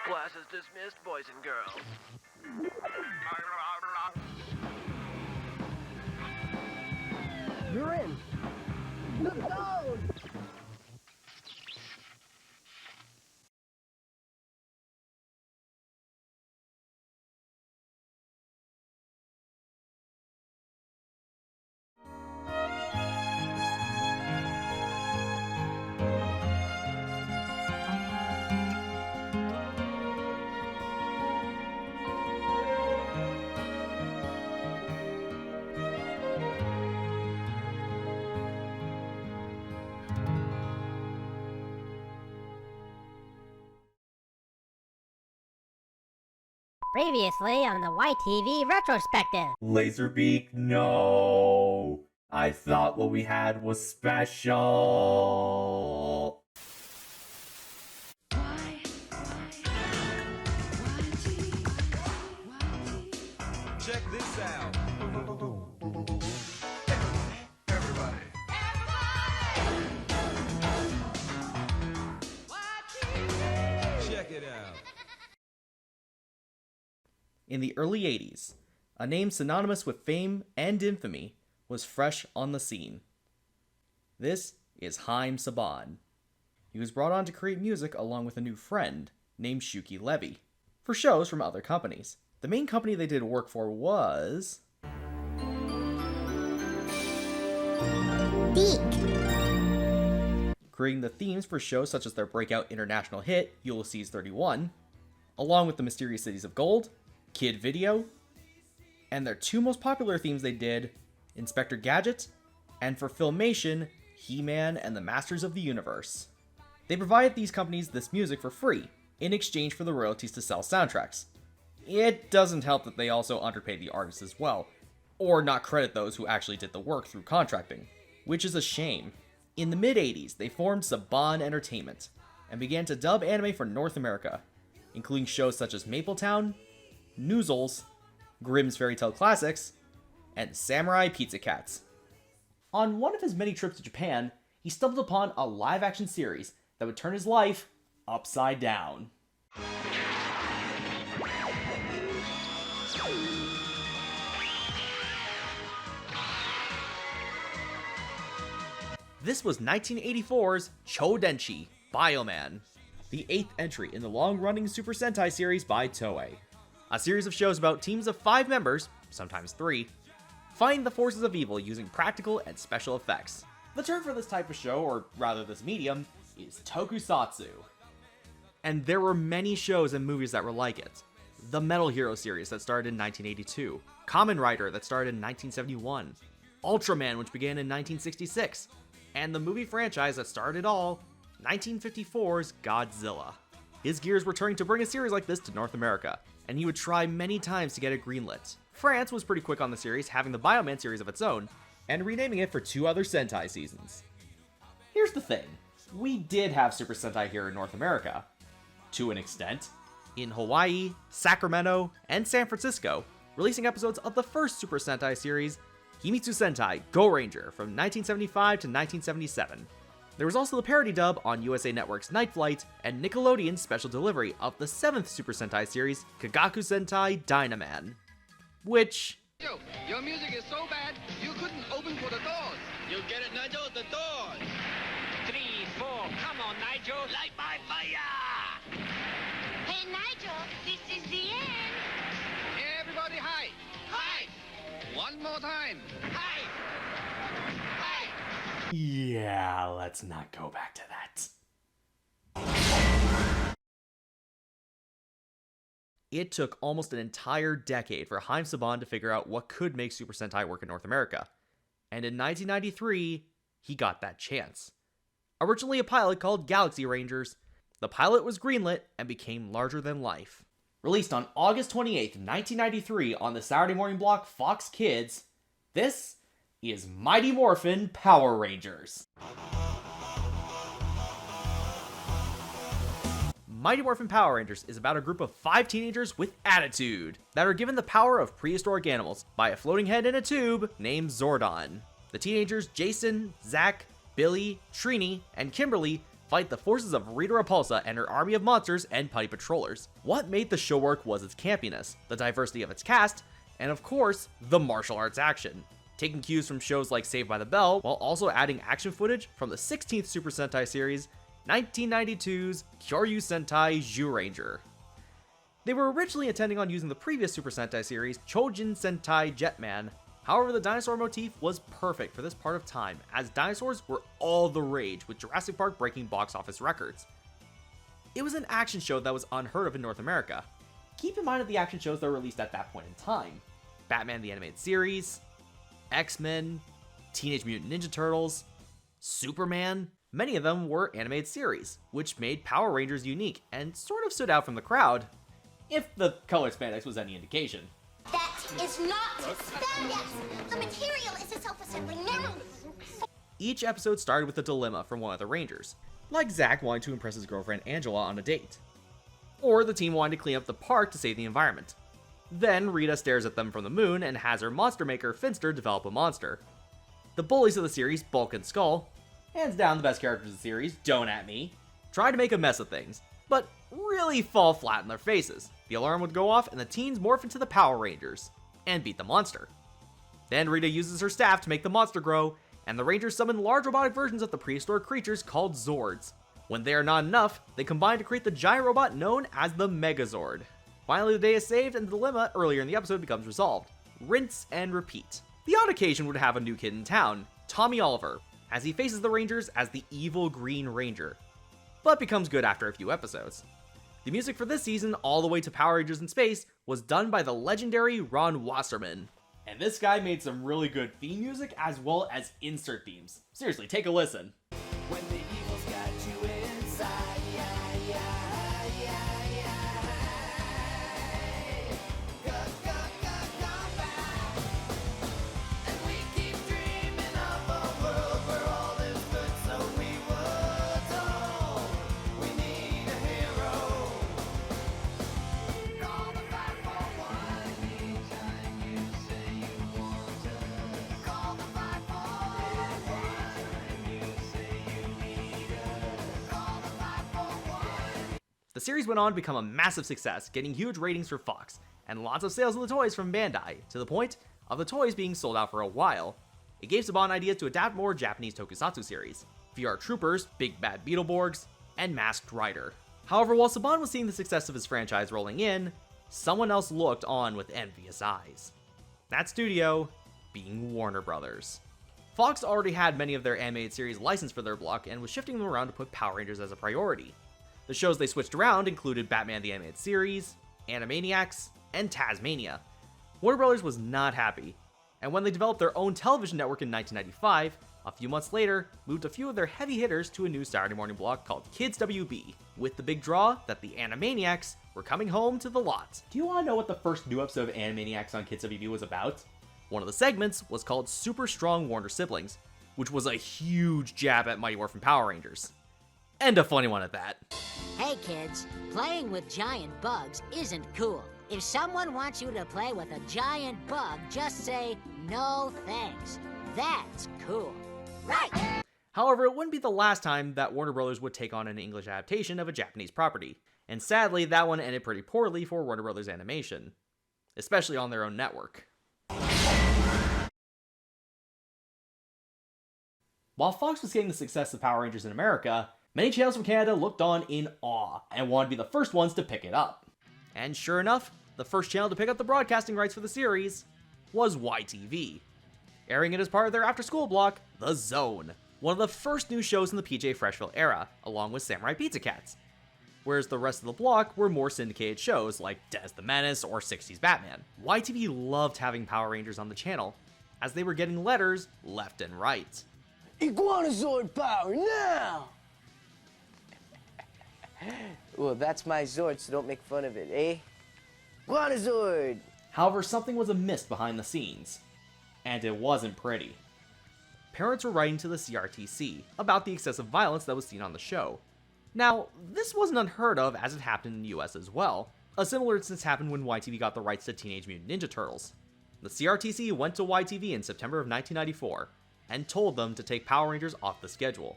Class is dismissed, boys and girls. You're in. The zone! Previously on the YTV Retrospective. Laserbeak, no! I thought what we had was special! Check this out! Everybody! Check it out! In the early 80s, a name synonymous with fame and infamy was fresh on the scene. This is Haim Saban. He was brought on to create music along with a new friend named Shuki Levy for shows from other companies. The main company they did work for was Deek. creating the themes for shows such as their breakout international hit Ulysses 31, along with the Mysterious Cities of Gold, Kid Video, and their two most popular themes they did, Inspector Gadget, and for Filmation, He-Man and the Masters of the Universe. They provided these companies this music for free, in exchange for the royalties to sell soundtracks. It doesn't help that they also underpay the artists as well, or not credit those who actually did the work through contracting, which is a shame. In the mid-80s, they formed Saban Entertainment, and began to dub anime for North America, including shows such as Mapletown, Noozles, Grimm's Fairy Tale Classics, and Samurai Pizza Cats. On one of his many trips to Japan, he stumbled upon a live-action series that would turn his life upside down. This was 1984's Chodenshi, Bioman, the 8th entry in the long-running Super Sentai series by Toei. A series of shows about teams of 5 members, sometimes 3, fighting the forces of evil using practical and special effects. The term for this type of show, or rather this medium, is tokusatsu. And there were many shows and movies that were like it. The Metal Hero series that started in 1982, Kamen Rider that started in 1971, Ultraman which began in 1966, and the movie franchise that started it all, 1954's Godzilla. His gears were turning to bring a series like this to North America, and he would try many times to get it greenlit. France was pretty quick on the series, having the Bioman series of its own, and renaming it for 2 other Sentai seasons. Here's the thing, we did have Super Sentai here in North America, to an extent, in Hawaii, Sacramento, and San Francisco, releasing episodes of the first Super Sentai series, Himitsu Sentai Go Ranger from 1975 to 1977. There was also the parody dub on USA Network's Night Flight and Nickelodeon's special delivery of the 7th Super Sentai series, Kagaku Sentai Dynaman. Which... Yo, your music is so bad, you couldn't open for the doors. You get it, Nigel? The doors. 3, 4, come on, Nigel, light my fire! Hey, Nigel, this is the end. Everybody hide. Hide. One more time. Hide! Hide! yeah, let's not go back to that. It took almost an entire decade for Haim Saban to figure out what could make Super Sentai work in North America. And in 1993, he got that chance. Originally a pilot called Galaxy Rangers, the pilot was greenlit and became larger than life. Released on August 28th, 1993 on the Saturday morning block Fox Kids, this is Mighty Morphin Power Rangers. Mighty Morphin Power Rangers is about a group of 5 teenagers with attitude that are given the power of prehistoric animals by a floating head in a tube named Zordon. The teenagers Jason, Zach, Billy, Trini, and Kimberly fight the forces of Rita Repulsa and her army of monsters and putty patrollers. What made the show work was its campiness, the diversity of its cast, and of course, the martial arts action. Taking cues from shows like Saved by the Bell, while also adding action footage from the 16th Super Sentai series, 1992's Kyoryu Sentai Zyuranger. They were originally intending on using the previous Super Sentai series, Chojin Sentai Jetman. However, the dinosaur motif was perfect for this part of time, as dinosaurs were all the rage, with Jurassic Park breaking box office records. It was an action show that was unheard of in North America. Keep in mind of the action shows that were released at that point in time: Batman the Animated Series, X-Men, Teenage Mutant Ninja Turtles, Superman. Many of them were animated series, which made Power Rangers unique and sort of stood out from the crowd, if the color spandex was any indication. That is not spandex. The material is a self-assembling memory. Each episode started with a dilemma from one of the Rangers, like Zack wanting to impress his girlfriend Angela on a date, or the team wanting to clean up the park to save the environment. Then Rita stares at them from the moon and has her monster maker Finster develop a monster. The bullies of the series, Bulk and Skull, hands down the best characters of the series, don't at me, try to make a mess of things, but really fall flat in their faces. The alarm would go off and the teens morph into the Power Rangers and beat the monster. Then Rita uses her staff to make the monster grow, and the Rangers summon large robotic versions of the prehistoric creatures called Zords. When they are not enough, they combine to create the giant robot known as the Megazord. Finally, the day is saved and the dilemma earlier in the episode becomes resolved. Rinse and repeat. The odd occasion would have a new kid in town, Tommy Oliver, as he faces the Rangers as the evil Green Ranger, but becomes good after a few episodes. The music for this season, all the way to Power Rangers in Space, was done by the legendary Ron Wasserman. And this guy made some really good theme music as well as insert themes. Seriously, take a listen. When the evil's got you inside, yeah, yeah, yeah, yeah. Go back. And we keep dreaming of a world where all is good, so we would know we need a hero. Call the 541 anytime you say you want us. Call the 541 anytime you say you need us. Call the 541. The series went on to become a massive success, getting huge ratings for Fox, and lots of sales of the toys from Bandai, to the point of the toys being sold out for a while. It gave Saban ideas to adapt more Japanese tokusatsu series, VR Troopers, Big Bad Beetleborgs, and Masked Rider. However, while Saban was seeing the success of his franchise rolling in, someone else looked on with envious eyes. That studio being Warner Brothers. Fox already had many of their animated series licensed for their block and was shifting them around to put Power Rangers as a priority. The shows they switched around included Batman the Animated Series, Animaniacs, and Tasmania. Warner Brothers was not happy, and when they developed their own television network in 1995, a few months later, moved a few of their heavy hitters to a new Saturday morning block called Kids WB, with the big draw that the Animaniacs were coming home to the lot. Do you want to know what the first new episode of Animaniacs on Kids WB was about? One of the segments was called Super Strong Warner Siblings, which was a huge jab at Mighty Morphin Power Rangers. And a funny one at that. Hey kids, playing with giant bugs isn't cool. If someone wants you to play with a giant bug, just say, no thanks. That's cool. Right! However, it wouldn't be the last time that Warner Brothers would take on an English adaptation of a Japanese property, and sadly, that one ended pretty poorly for Warner Brothers Animation, especially on their own network. While Fox was getting the success of Power Rangers in America, many channels from Canada looked on in awe and wanted to be the first ones to pick it up. And sure enough, the first channel to pick up the broadcasting rights for the series was YTV, airing it as part of their after-school block, The Zone, one of the first new shows in the PJ Freshville era, along with Samurai Pizza Cats, whereas the rest of the block were more syndicated shows like Des the Menace or 60s Batman. YTV loved having Power Rangers on the channel, as they were getting letters left and right. Iguanazord power now! Well, that's my Zord, so don't make fun of it, eh? Iguanazord! However, something was amiss behind the scenes, and it wasn't pretty. Parents were writing to the CRTC about the excessive violence that was seen on the show. Now, this wasn't unheard of as it happened in the US as well. A similar instance happened when YTV got the rights to Teenage Mutant Ninja Turtles. The CRTC went to YTV in September of 1994 and told them to take Power Rangers off the schedule.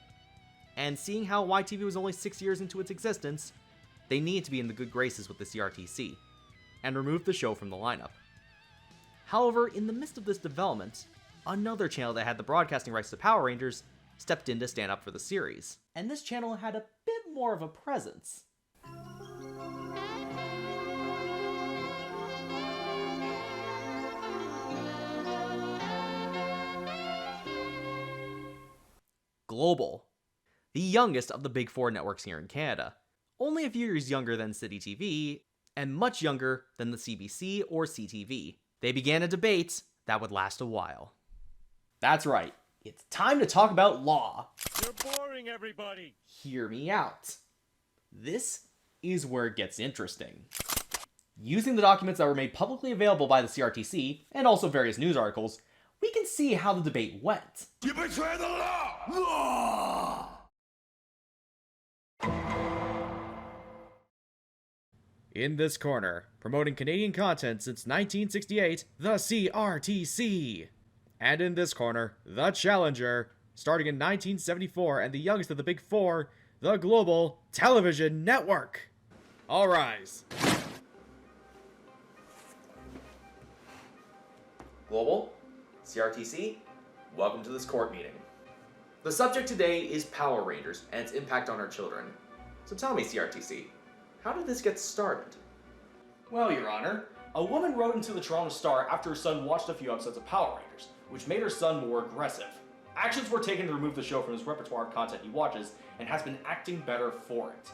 and seeing how YTV was only 6 years into its existence, they needed to be in the good graces with the CRTC, and removed the show from the lineup. However, in the midst of this development, another channel that had the broadcasting rights to Power Rangers stepped in to stand up for the series, and this channel had a bit more of a presence. Global, the youngest of the big four networks here in Canada, only a few years younger than City TV, and much younger than the CBC or CTV. They began a debate that would last a while. That's right, it's time to talk about law. You're boring everybody. Hear me out. This is where it gets interesting. Using the documents that were made publicly available by the CRTC, and also various news articles, we can see how the debate went. You betray the law! Law! In this corner, promoting Canadian content since 1968, the CRTC. And in this corner, the Challenger, starting in 1974 and the youngest of the big four, the Global Television Network. All rise. Global, CRTC, welcome to this court meeting. The subject today is Power Rangers and its impact on our children. So tell me, CRTC, how did this get started? Well, Your Honor, a woman wrote into the Toronto Star after her son watched a few episodes of Power Rangers, which made her son more aggressive. Actions were taken to remove the show from his repertoire of content he watches, and has been acting better for it.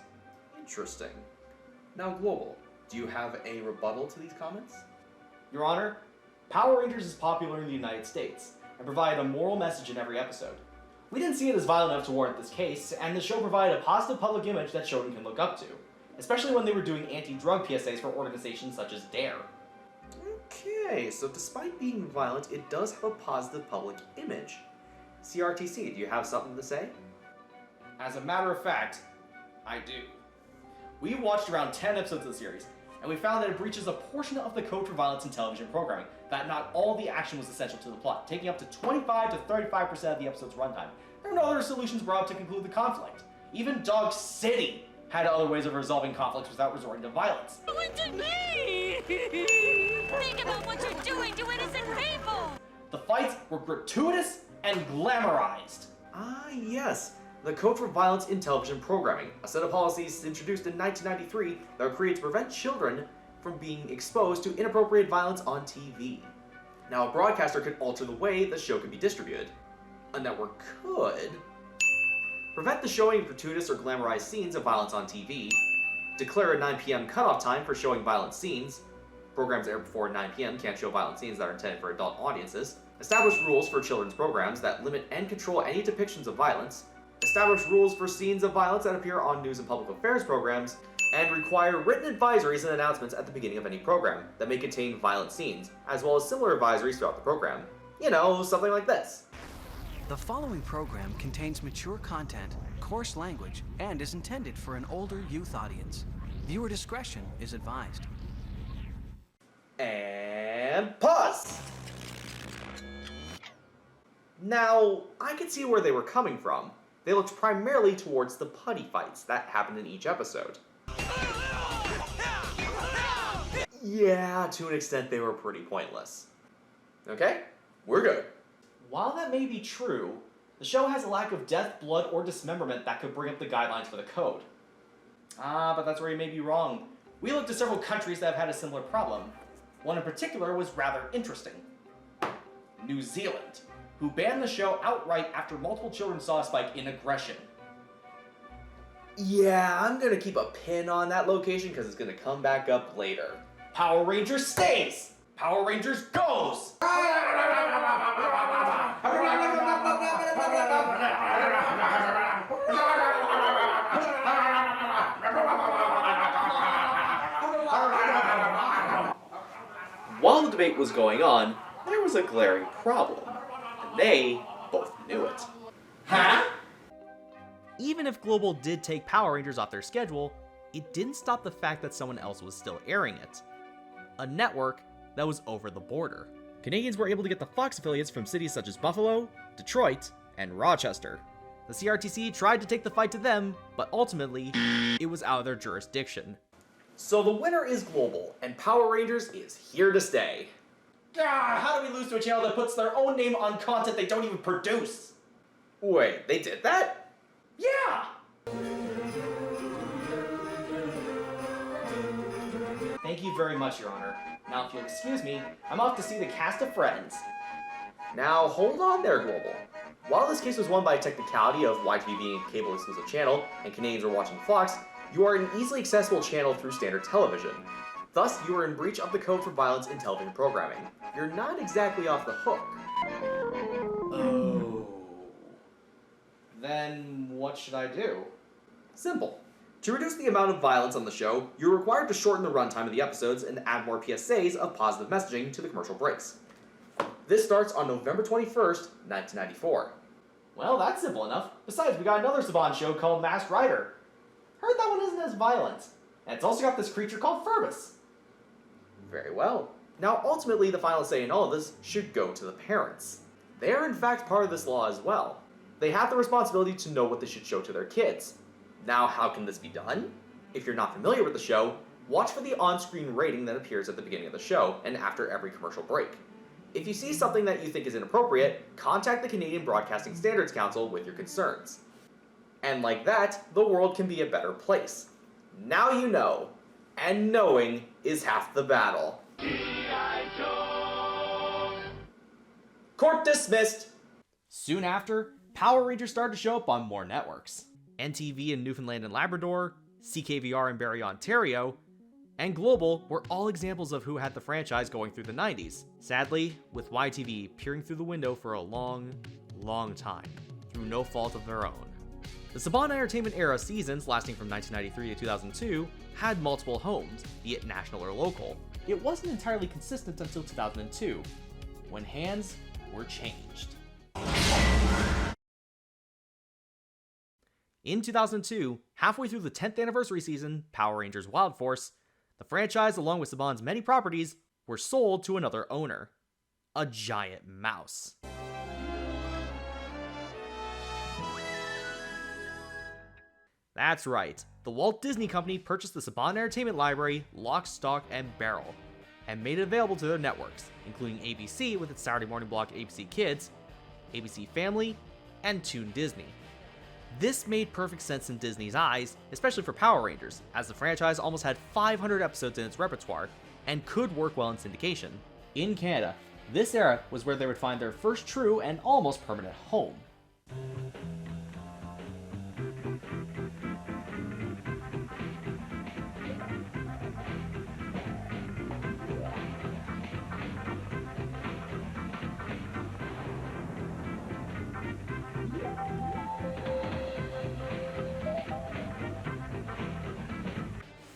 Interesting. Now, Global, do you have a rebuttal to these comments? Your Honor, Power Rangers is popular in the United States, and provided a moral message in every episode. We didn't see it as violent enough to warrant this case, and the show provided a positive public image that children can look up to, especially when they were doing anti-drug PSAs for organizations such as DARE. Okay, so despite being violent, it does have a positive public image. CRTC, do you have something to say? As a matter of fact, I do. We watched around 10 episodes of the series, and we found that it breaches a portion of the code for violence in television programming, that not all the action was essential to the plot, taking up to 25 to 35% of the episode's runtime. There were no other solutions brought up to conclude the conflict. Even Dog City had other ways of resolving conflicts without resorting to violence. Listen to me! Think about what you're doing to innocent people! The fights were gratuitous and glamorized. Ah, yes. The Code for Violence in Television Programming, a set of policies introduced in 1993 that were created to prevent children from being exposed to inappropriate violence on TV. Now, a broadcaster could alter the way the show can be distributed. A network could prevent the showing of gratuitous or glamorized scenes of violence on TV, declare a 9 p.m. cutoff time for showing violent scenes, programs aired before 9 p.m. can't show violent scenes that are intended for adult audiences, establish rules for children's programs that limit and control any depictions of violence, establish rules for scenes of violence that appear on news and public affairs programs, and require written advisories and announcements at the beginning of any program that may contain violent scenes, as well as similar advisories throughout the program. You know, something like this. The following program contains mature content, coarse language, and is intended for an older youth audience. Viewer discretion is advised. And pause! Now, I could see where they were coming from. They looked primarily towards the putty fights that happened in each episode. Yeah, to an extent they were pretty pointless. Okay, we're good. While that may be true, the show has a lack of death, blood, or dismemberment that could bring up the guidelines for the code. But that's where you may be wrong. We looked at several countries that have had a similar problem. One in particular was rather interesting. New Zealand, who banned the show outright after multiple children saw a spike in aggression. Yeah, I'm gonna keep a pin on that location because it's gonna come back up later. Power Rangers stays! Power Rangers goes! While the debate was going on, there was a glaring problem, and they both knew it. Huh? Even if Global did take Power Rangers off their schedule, it didn't stop the fact that someone else was still airing it. A network that was over the border. Canadians were able to get the Fox affiliates from cities such as Buffalo, Detroit, and Rochester. The CRTC tried to take the fight to them, but ultimately, it was out of their jurisdiction. So the winner is Global, and Power Rangers is here to stay. How do we lose to a channel that puts their own name on content they don't even produce? Wait, they did that? Yeah! Thank you very much, Your Honor. Now, if you'll excuse me, I'm off to see the cast of Friends. Now, hold on there, Global. While this case was won by a technicality of YTV being a cable-exclusive channel and Canadians are watching Fox, you are an easily accessible channel through standard television. Thus, you are in breach of the code for violence in television programming. You're not exactly off the hook. Oh. Then what should I do? Simple. To reduce the amount of violence on the show, you're required to shorten the runtime of the episodes and add more PSAs of positive messaging to the commercial breaks. This starts on November 21st, 1994. Well, that's simple enough. Besides, we got another Saban show called Masked Rider. Heard that one isn't as violent. And it's also got this creature called Furbus. Very well. Now, ultimately, the final say in all of this should go to the parents. They are in fact part of this law as well. They have the responsibility to know what they should show to their kids. Now, how can this be done? If you're not familiar with the show, watch for the on-screen rating that appears at the beginning of the show and after every commercial break. If you see something that you think is inappropriate, contact the Canadian Broadcasting Standards Council with your concerns. And like that, the world can be a better place. Now you know, and knowing is half the battle. Court dismissed! Soon after, Power Rangers started to show up on more networks. NTV in Newfoundland and Labrador, CKVR in Barrie, Ontario, and Global were all examples of who had the franchise going through the 90s. Sadly, with YTV peering through the window for a long, long time, through no fault of their own. The Saban Entertainment era seasons, lasting from 1993 to 2002, had multiple homes, be it national or local. It wasn't entirely consistent until 2002, when hands were changed. In 2002, halfway through the 10th anniversary season, Power Rangers Wild Force, the franchise, along with Saban's many properties, were sold to another owner, a giant mouse. That's right, the Walt Disney Company purchased the Saban Entertainment Library lock, stock, and barrel, and made it available to their networks, including ABC with its Saturday morning block ABC Kids, ABC Family, and Toon Disney. This made perfect sense in Disney's eyes, especially for Power Rangers, as the franchise almost had 500 episodes in its repertoire, and could work well in syndication. In Canada, this era was where they would find their first true and almost permanent home.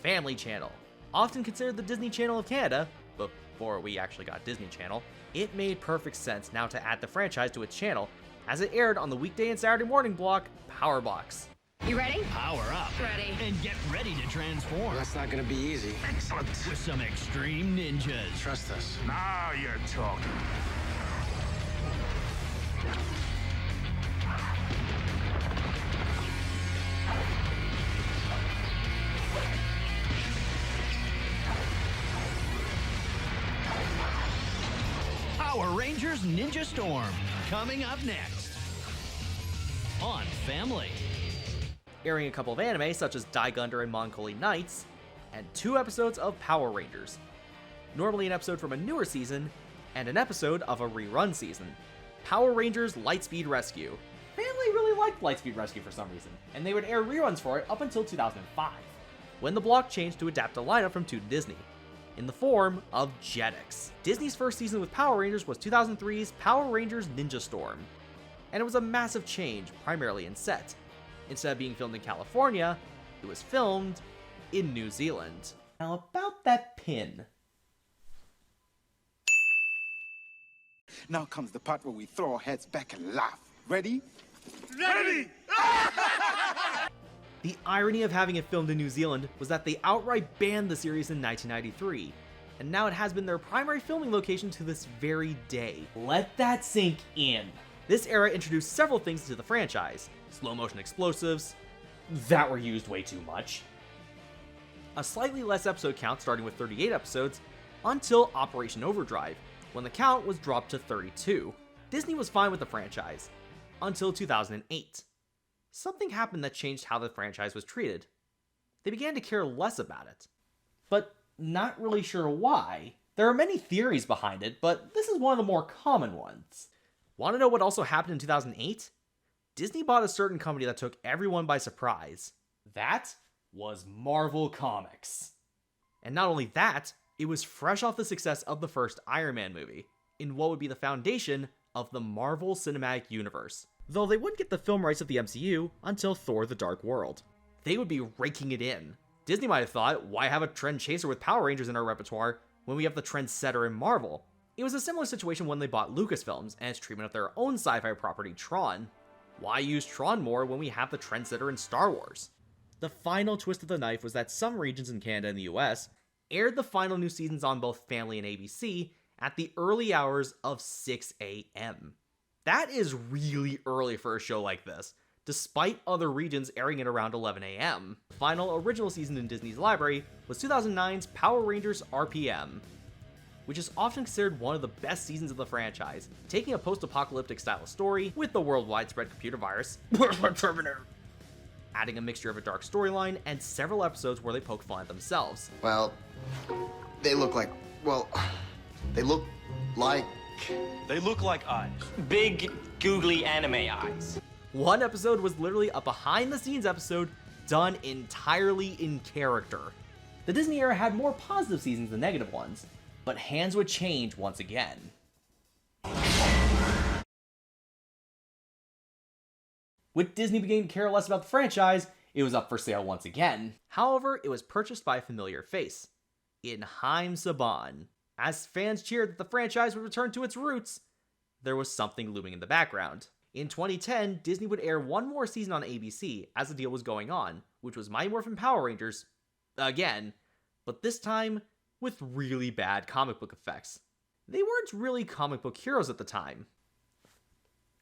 Family Channel. Often considered the Disney Channel of Canada, before we actually got Disney Channel, it made perfect sense now to add the franchise to its channel, as it aired on the weekday and Saturday morning block, Power Box. You ready? Power up. Ready. And get ready to transform. That's not gonna be easy. Excellent. With some extreme ninjas. Trust us. Now you're talking. Power Rangers Ninja Storm, coming up next on Family. Airing a couple of anime such as Daigunder and Mongolian Knights, and 2 episodes of Power Rangers. Normally an episode from a newer season, and an episode of a rerun season. Power Rangers Lightspeed Rescue. Family really liked Lightspeed Rescue for some reason, and they would air reruns for it up until 2005, when the block changed to adapt a lineup from Toon Disney, in the form of Jetix. Disney's first season with Power Rangers was 2003's Power Rangers Ninja Storm, and it was a massive change, primarily in set. Instead of being filmed in California, it was filmed in New Zealand. Now about that pin. Now comes the part where we throw our heads back and laugh. Ready? Ready! The irony of having it filmed in New Zealand was that they outright banned the series in 1993, and now it has been their primary filming location to this very day. Let that sink in. This era introduced several things to the franchise: slow motion explosives that were used way too much, a slightly less episode count starting with 38 episodes, until Operation Overdrive, when the count was dropped to 32. Disney was fine with the franchise, until 2008. Something happened that changed how the franchise was treated. They began to care less about it. But not really sure why. There are many theories behind it, but this is one of the more common ones. Want to know what also happened in 2008? Disney bought a certain company that took everyone by surprise. That was Marvel Comics. And not only that, it was fresh off the success of the first Iron Man movie, in what would be the foundation of the Marvel Cinematic Universe, though they wouldn't get the film rights of the MCU until Thor: The Dark World. They would be raking it in. Disney might have thought, why have a trend chaser with Power Rangers in our repertoire when we have the trendsetter in Marvel? It was a similar situation when they bought Lucasfilms and its treatment of their own sci-fi property, Tron. Why use Tron more when we have the trendsetter in Star Wars? The final twist of the knife was that some regions in Canada and the US aired the final new seasons on both Family and ABC at the early hours of 6 a.m. That is really early for a show like this, despite other regions airing it around 11 a.m. The final original season in Disney's library was 2009's Power Rangers RPM, which is often considered one of the best seasons of the franchise, taking a post-apocalyptic style story with the worldwide spread computer virus, adding a mixture of a dark storyline and several episodes where they poke fun at themselves. Well, they look like, they look like... They look like eyes. Big, googly anime eyes. One episode was literally a behind-the-scenes episode done entirely in character. The Disney era had more positive seasons than negative ones, but hands would change once again. With Disney beginning to care less about the franchise, it was up for sale once again. However, it was purchased by a familiar face, in Haim Saban. As fans cheered that the franchise would return to its roots, there was something looming in the background. In 2010, Disney would air one more season on ABC as the deal was going on, which was Mighty Morphin Power Rangers, again, but this time with really bad comic book effects. They weren't really comic book heroes at the time.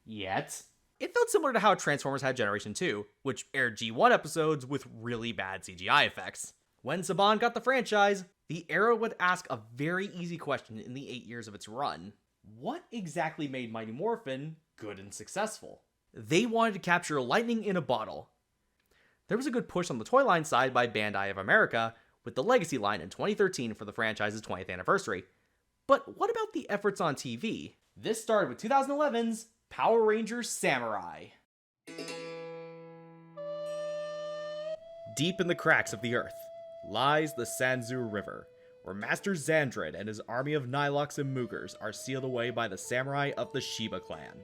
Yet. It felt similar to how Transformers had Generation 2, which aired G1 episodes with really bad CGI effects. When Saban got the franchise, the era would ask a very easy question in the 8 years of its run. What exactly made Mighty Morphin good and successful? They wanted to capture lightning in a bottle. There was a good push on the toy line side by Bandai of America, with the Legacy line in 2013 for the franchise's 20th anniversary. But what about the efforts on TV? This started with 2011's Power Rangers Samurai. Deep in the cracks of the earth lies the Sanzu River, where Master Xandred and his army of Nilox and Moogers are sealed away by the samurai of the Shiba clan.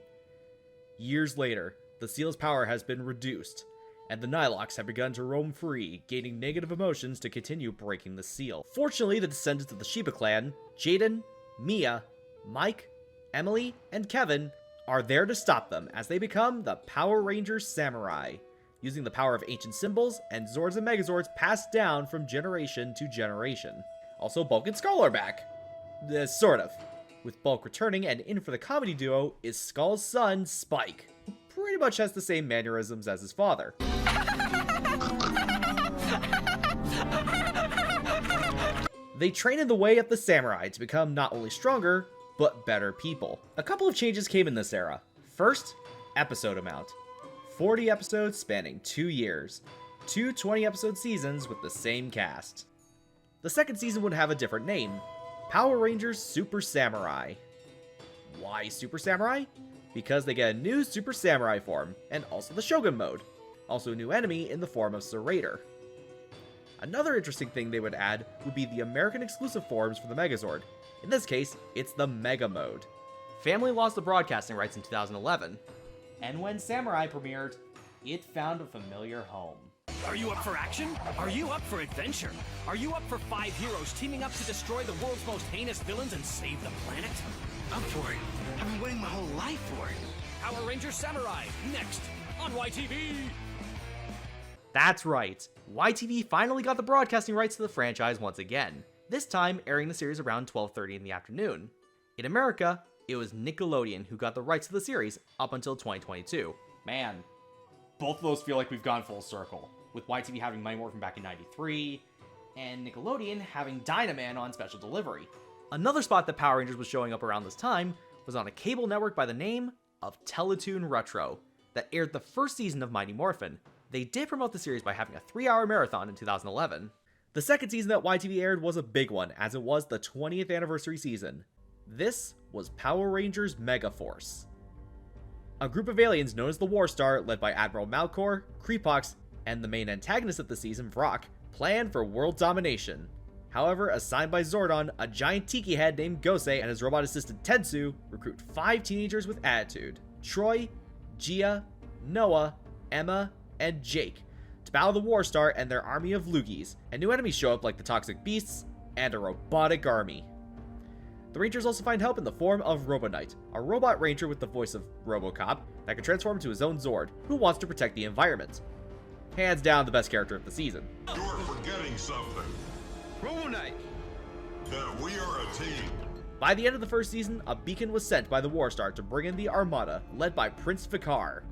Years later, the seal's power has been reduced, and the Nilox have begun to roam free, gaining negative emotions to continue breaking the seal. Fortunately, the descendants of the Shiba clan, Jaden, Mia, Mike, Emily, and Kevin, are there to stop them as they become the Power Rangers Samurai, using the power of ancient symbols and Zords and Megazords passed down from generation to generation. Also, Bulk and Skull are back. Sort of. With Bulk returning, and in for the comedy duo is Skull's son, Spike, who pretty much has the same mannerisms as his father. They train in the way of the samurai to become not only stronger, but better people. A couple of changes came in this era. First, episode amount. 40 episodes spanning 2 years. 2 20-episode seasons with the same cast. The second season would have a different name, Power Rangers Super Samurai. Why Super Samurai? Because they get a new Super Samurai form, and also the Shogun mode. Also a new enemy in the form of Serrator. Another interesting thing they would add would be the American exclusive forms for the Megazord. In this case, it's the Mega mode. Family lost the broadcasting rights in 2011, and when Samurai premiered, it found a familiar home. Are you up for action? Are you up for adventure? Are you up for 5 heroes teaming up to destroy the world's most heinous villains and save the planet? Up for it. I've been waiting my whole life for it. Power Rangers Samurai, next on YTV! That's right, YTV finally got the broadcasting rights to the franchise once again, this time airing the series around 12:30 in the afternoon. In America, it was Nickelodeon who got the rights to the series up until 2022. Man, both of those feel like we've gone full circle, with YTV having Mighty Morphin back in 93, and Nickelodeon having Dynaman on special delivery. Another spot that Power Rangers was showing up around this time was on a cable network by the name of Teletoon Retro, that aired the first season of Mighty Morphin. They did promote the series by having a 3-hour marathon in 2011. The second season that YTV aired was a big one, as it was the 20th anniversary season. This was Power Rangers Megaforce. A group of aliens known as the War Star, led by Admiral Malkor, Creepox, and the main antagonist of the season, Vrock, planned for world domination. However, assigned by Zordon, a giant tiki head named Gosei and his robot assistant Tetsu recruit 5 teenagers with attitude: Troy, Gia, Noah, Emma, and Jake, to battle the War Star and their army of Loogies, and new enemies show up like the Toxic Beasts and a robotic army. The Rangers also find help in the form of Robo-Knight, a robot ranger with the voice of RoboCop that can transform into his own Zord, who wants to protect the environment. Hands down the best character of the season. You're forgetting something. Robo-Knight! That we are a team. By the end of the first season, a beacon was sent by the War Star to bring in the Armada, led by Prince Vicar.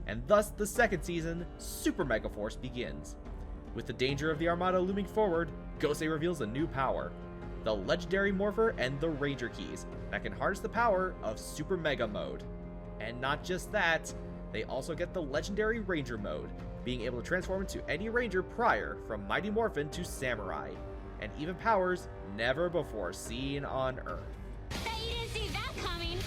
And thus, the second season, Super Megaforce, begins. With the danger of the Armada looming forward, Gosei reveals a new power: the Legendary Morpher and the Ranger Keys, that can harness the power of Super Mega Mode. And not just that, they also get the Legendary Ranger Mode, being able to transform into any Ranger prior, from Mighty Morphin to Samurai, and even powers never before seen on Earth. Bet you didn't see that coming.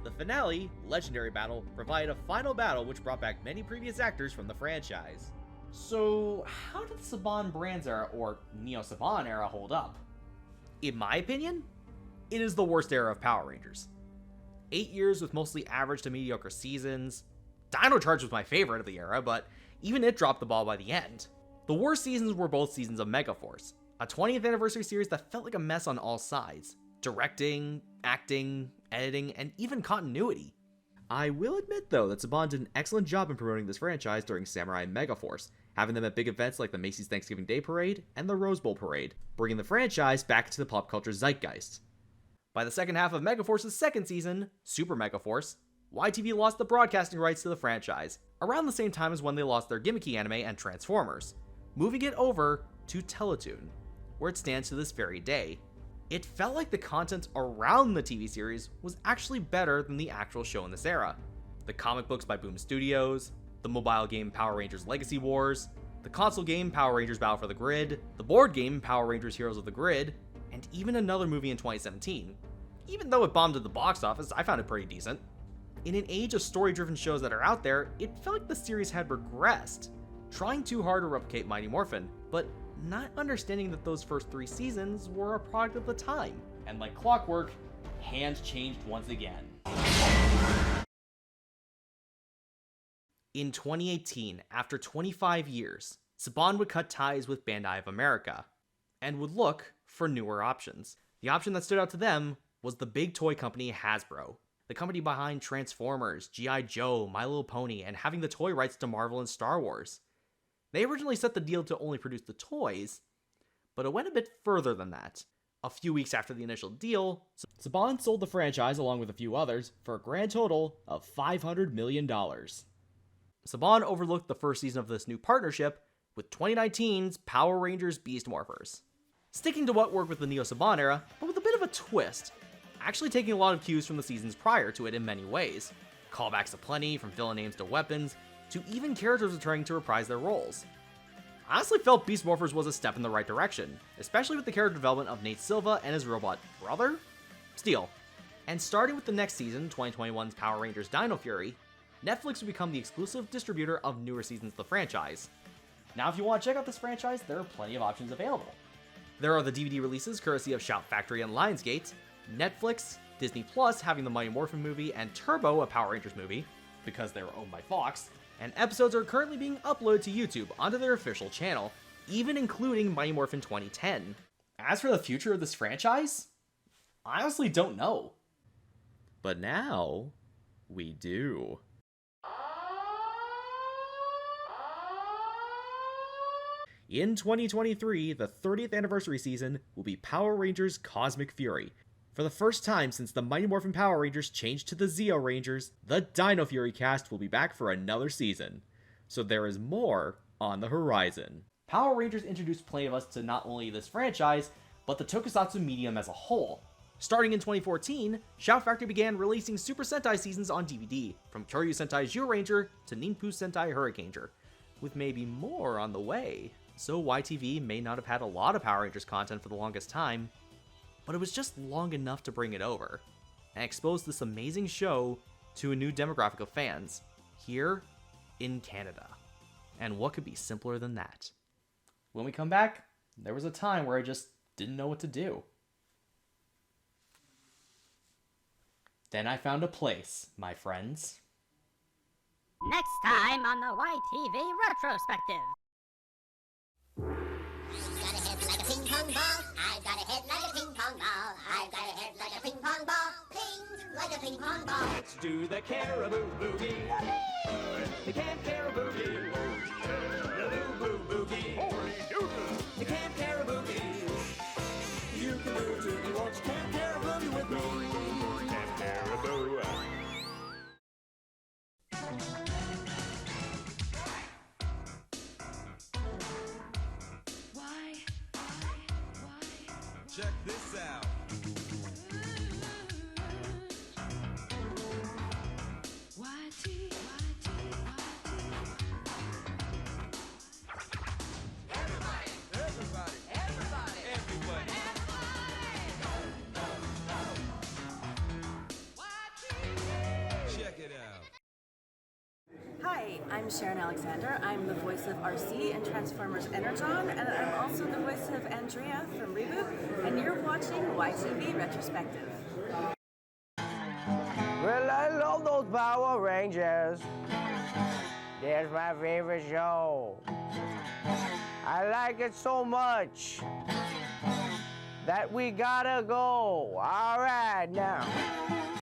The finale, Legendary Battle, provided a final battle which brought back many previous actors from the franchise. So, how did the Saban Brands era, or Neo-Saban era, hold up? In my opinion, it is the worst era of Power Rangers. 8 years with mostly average to mediocre seasons. Dino Charge was my favorite of the era, but even it dropped the ball by the end. The worst seasons were both seasons of Megaforce, a 20th anniversary series that felt like a mess on all sides. Directing, acting, editing, and even continuity. I will admit though that Saban did an excellent job in promoting this franchise during Samurai and Megaforce, having them at big events like the Macy's Thanksgiving Day Parade and the Rose Bowl Parade, bringing the franchise back into the pop culture zeitgeist. By the second half of Megaforce's second season, Super Megaforce, YTV lost the broadcasting rights to the franchise, around the same time as when they lost their gimmicky anime and Transformers, moving it over to Teletoon, where it stands to this very day. It felt like the content around the TV series was actually better than the actual show in this era. The comic books by Boom Studios, the mobile game Power Rangers Legacy Wars, the console game Power Rangers Battle for the Grid, the board game Power Rangers Heroes of the Grid, and even another movie in 2017. Even though it bombed at the box office, I found it pretty decent. In an age of story-driven shows that are out there, it felt like the series had regressed, trying too hard to replicate Mighty Morphin, but not understanding that those first 3 seasons were a product of the time. And like clockwork, hands changed once again. In 2018, after 25 years, Saban would cut ties with Bandai of America, and would look for newer options. The option that stood out to them was the big toy company Hasbro, the company behind Transformers, G.I. Joe, My Little Pony, and having the toy rights to Marvel and Star Wars. They originally set the deal to only produce the toys, but it went a bit further than that. A few weeks after the initial deal, Saban sold the franchise along with a few others for a grand total of $500 million. Saban overlooked the first season of this new partnership with 2019's Power Rangers Beast Morphers. Sticking to what worked with the Neo-Saban era, but with a bit of a twist, actually taking a lot of cues from the seasons prior to it in many ways. Callbacks aplenty, from villain names to weapons, to even characters returning to reprise their roles. I honestly felt Beast Morphers was a step in the right direction, especially with the character development of Nate Silva and his robot brother, Steel. And starting with the next season, 2021's Power Rangers Dino Fury, Netflix would become the exclusive distributor of newer seasons of the franchise. Now if you want to check out this franchise, there are plenty of options available. There are the DVD releases courtesy of Shout Factory and Lionsgate, Netflix, Disney Plus having the Mighty Morphin movie, and Turbo, a Power Rangers movie, because they were owned by Fox, and episodes are currently being uploaded to YouTube onto their official channel, even including Mighty Morphin 2010. As for the future of this franchise, I honestly don't know. But now, we do. In 2023, the 30th anniversary season will be Power Rangers Cosmic Fury, For the first time since the Mighty Morphin Power Rangers changed to the Zeo Rangers, the Dino Fury cast will be back for another season. So there is more on the horizon. Power Rangers introduced plenty of us to not only this franchise, but the tokusatsu medium as a whole. Starting in 2014, Shout Factory began releasing Super Sentai seasons on DVD, from Kyoryu Sentai Zyuranger to Ninpu Sentai Hurricaneger, with maybe more on the way. So YTV may not have had a lot of Power Rangers content for the longest time, but it was just long enough to bring it over, and expose this amazing show to a new demographic of fans, here in Canada. And what could be simpler than that? When we come back, there was a time where I just didn't know what to do. Then I found a place, my friends. Next time on the YTV Retrospective. Got a head like a ping pong ball. I've got a head like a ping pong ball. I've got a head like a ping pong ball. Ping like a ping pong ball. Let's do the caribou boogie. The camp caribou boogie. The boo boo boogie. The camp caribou boogie. You can do it too. You want your camp caribou with me. Camp caribou. Check this out. Hi, I'm Sharon Alexander. I'm the voice of RC in Transformers Energon, and I'm also the voice of Andrea from Reboot, and you're watching YTV Retrospective. Well, I love those Power Rangers. That's my favorite show. I like it so much that we gotta go. All right, now.